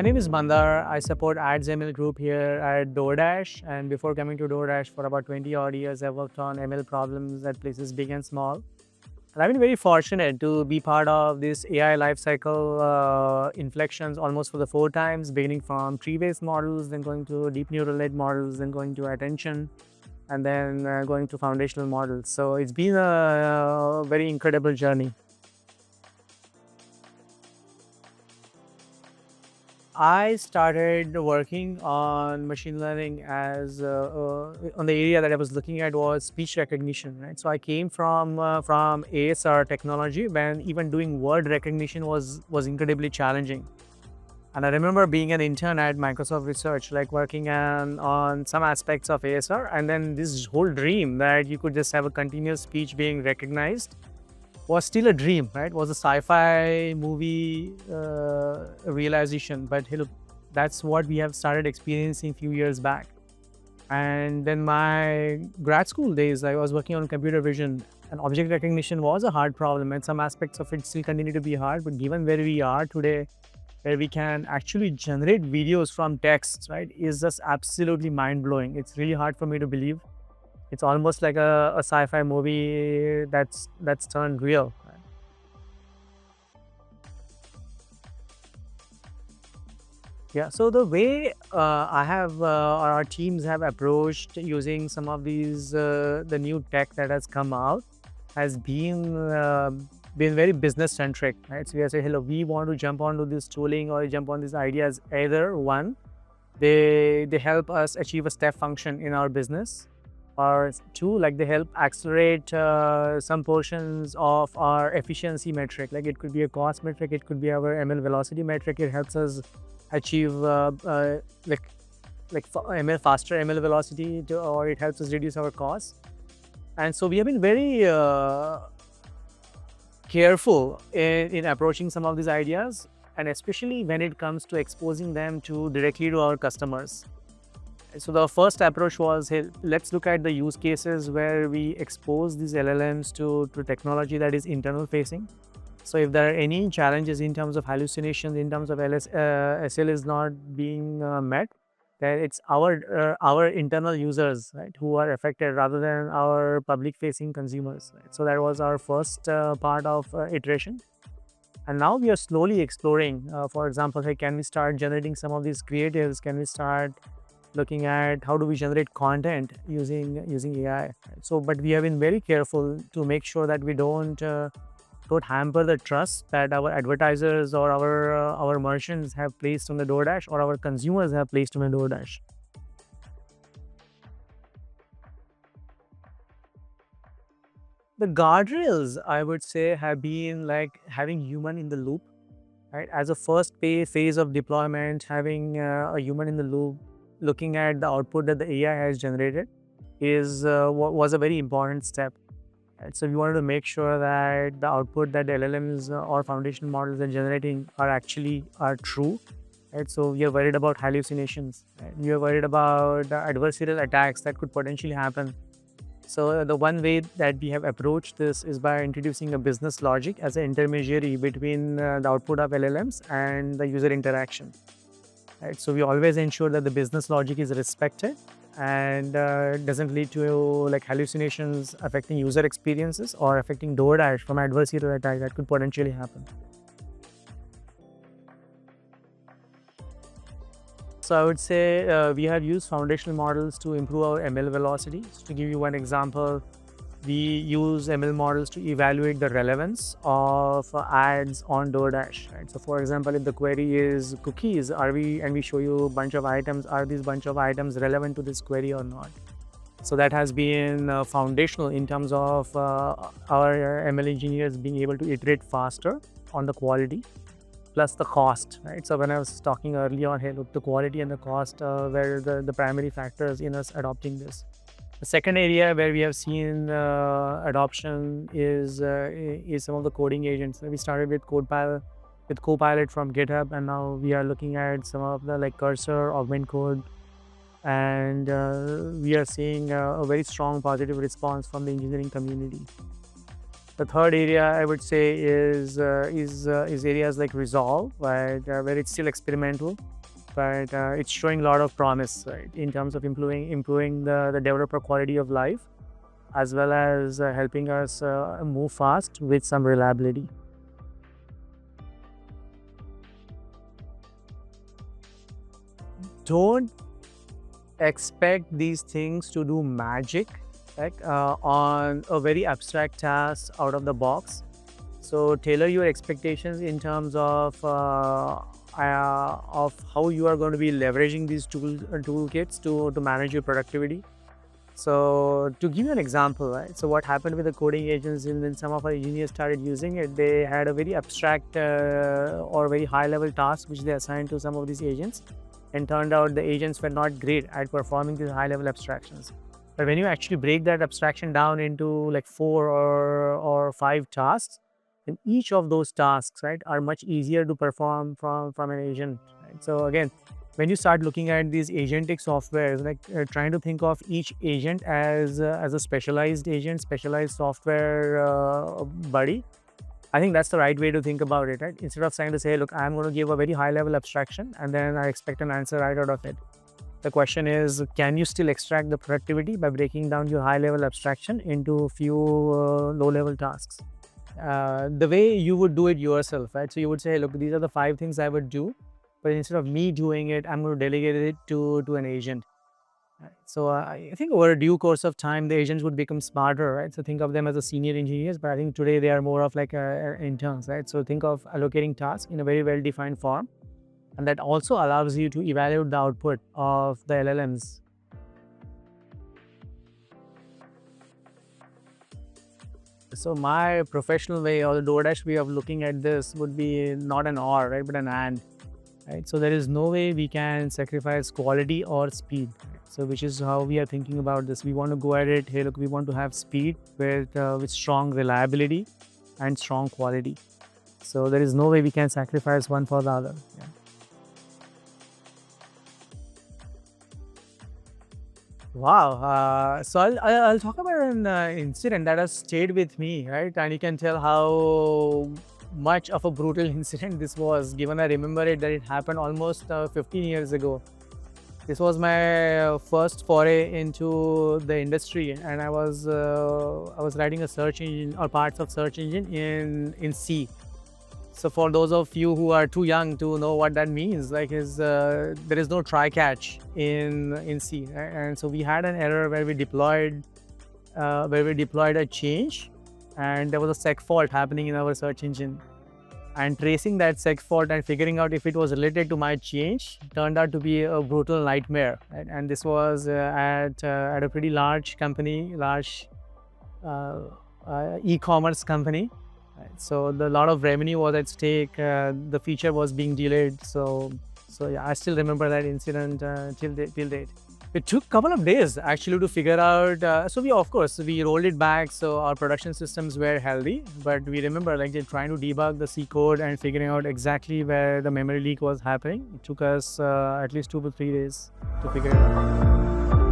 My name is Mandar. I support Ads ML group here at DoorDash. And before coming to DoorDash for about 20 odd years, I've worked on ML problems at places big and small. And I've been very fortunate to be part of this AI lifecycle inflections almost for the 4 times, beginning from tree-based models, then going to deep neural net models, then going to attention, and then going to foundational models. So it's been a very incredible journey. I started working on machine learning as on the area that I was looking at was speech recognition, right? So I came from ASR technology when even doing word recognition was incredibly challenging. And I remember being an intern at Microsoft Research, like working on some aspects of ASR, and then this whole dream that you could just have a continuous speech being recognized was still a dream, right? Was a sci-fi movie realization, but hey, look, that's what we have started experiencing a few years back. And then my grad school days, I was working on computer vision, and object recognition was a hard problem, and some aspects of it still continue to be hard. But given where we are today, where we can actually generate videos from text, right, is just absolutely mind blowing. It's really hard for me to believe. It's almost like a sci-fi movie that's turned real. Yeah, so the way I have or our teams have approached using some of these the new tech that has come out has been very business centric, right? So we are saying, hello, we want to jump onto this tooling or jump on these ideas. Either one, they help us achieve a step function in our business, or two, like they help accelerate some portions of our efficiency metric. Like it could be a cost metric, it could be our ML velocity metric. It helps us achieve ML faster ML velocity, or it helps us reduce our costs. And so we have been very careful in approaching some of these ideas, and especially when it comes to exposing them directly to our customers. So the first approach was, hey, let's look at the use cases where we expose these LLMs to technology that is internal facing. So if there are any challenges in terms of hallucinations, in terms of SL is not being met, then it's our internal users, right, who are affected rather than our public facing consumers. Right? So that was our first part of iteration. And now we are slowly exploring, for example, hey, can we start generating some of these creatives? Can we start looking at how do we generate content using AI? Right? So, but we have been very careful to make sure that we don't hamper the trust that our advertisers or our merchants have placed on the DoorDash, or our consumers have placed on the DoorDash. The guardrails, I would say, have been like having human in the loop, right? As a first phase of deployment, having a human in the loop, looking at the output that the AI has generated was a very important step. Right? So we wanted to make sure that the output that the LLMs or foundational models are generating are true. Right? So we are worried about hallucinations. Right? We are worried about adversarial attacks that could potentially happen. So the one way that we have approached this is by introducing a business logic as an intermediary between the output of LLMs and the user interaction. Right? So we always ensure that the business logic is respected and doesn't lead to like hallucinations affecting user experiences or affecting DoorDash from adversarial attack that could potentially happen. So I would say we have used foundational models to improve our ML velocity. So to give you one example, we use ML models to evaluate the relevance of ads on DoorDash. Right? So for example, if the query is cookies, and we show you a bunch of items, are these bunch of items relevant to this query or not? So that has been foundational in terms of our ML engineers being able to iterate faster on the quality plus the cost, right? So when I was talking earlier on, hey, look, the quality and the cost were the primary factors in us adopting this. The second area where we have seen adoption is some of the coding agents. We started with Copilot from GitHub, and now we are looking at some of the like Cursor, Augment Code, and we are seeing a very strong positive response from the engineering community. The third area I would say is areas like resolve, right, where it's still experimental, but it's showing a lot of promise, right, in terms of improving the developer quality of life, as well as helping us move fast with some reliability. Don't expect these things to do magic, right, on a very abstract task out of the box. So tailor your expectations in terms of how you are going to be leveraging these toolkits to manage your productivity. So to give you an example, right? So what happened with the coding agents, and when some of our engineers started using it, they had a very abstract or very high level task which they assigned to some of these agents, and turned out the agents were not great at performing these high level abstractions. But when you actually break that abstraction down into like 4 or 5 tasks, then each of those tasks, right, are much easier to perform from an agent. Right? So again, when you start looking at these agentic softwares, like trying to think of each agent as a specialized agent, specialized software buddy, I think that's the right way to think about it, right? Instead of trying to say, look, I'm going to give a very high level abstraction and then I expect an answer right out of it. The question is, can you still extract the productivity by breaking down your high level abstraction into a few low level tasks? The way you would do it yourself, right? So you would say, look, these are the 5 things I would do, but instead of me doing it, I'm going to delegate it to an agent. Right? So I think over a due course of time, the agents would become smarter, right? So think of them as a senior engineers, but I think today they are more of like interns, right? So think of allocating tasks in a very well defined form, and that also allows you to evaluate the output of the LLMs. So my professional way or the DoorDash way of looking at this would be not an or, right, but an and. Right? So there is no way we can sacrifice quality or speed. Right? So which is how we are thinking about this. We want to go at it. Hey, look, we want to have speed with strong reliability and strong quality. So there is no way we can sacrifice one for the other. Yeah. Wow. So I'll talk about an incident that has stayed with me, right? And you can tell how much of a brutal incident this was, given I remember it that it happened almost 15 years ago. This was my first foray into the industry, and I was writing a search engine or parts of search engine in C. So for those of you who are too young to know what that means, like there is no try catch in C, right? And so we had an error where we deployed a change, and there was a seg fault happening in our search engine. And tracing that seg fault and figuring out if it was related to my change turned out to be a brutal nightmare. Right? And this was at a pretty large company, large e-commerce company. Right? So a lot of revenue was at stake. The feature was being delayed. So yeah, I still remember that incident till date. It took a couple of days actually to figure out. So we rolled it back. So our production systems were healthy, but we remember like just trying to debug the C code and figuring out exactly where the memory leak was happening. It took us at least 2 to 3 days to figure it out.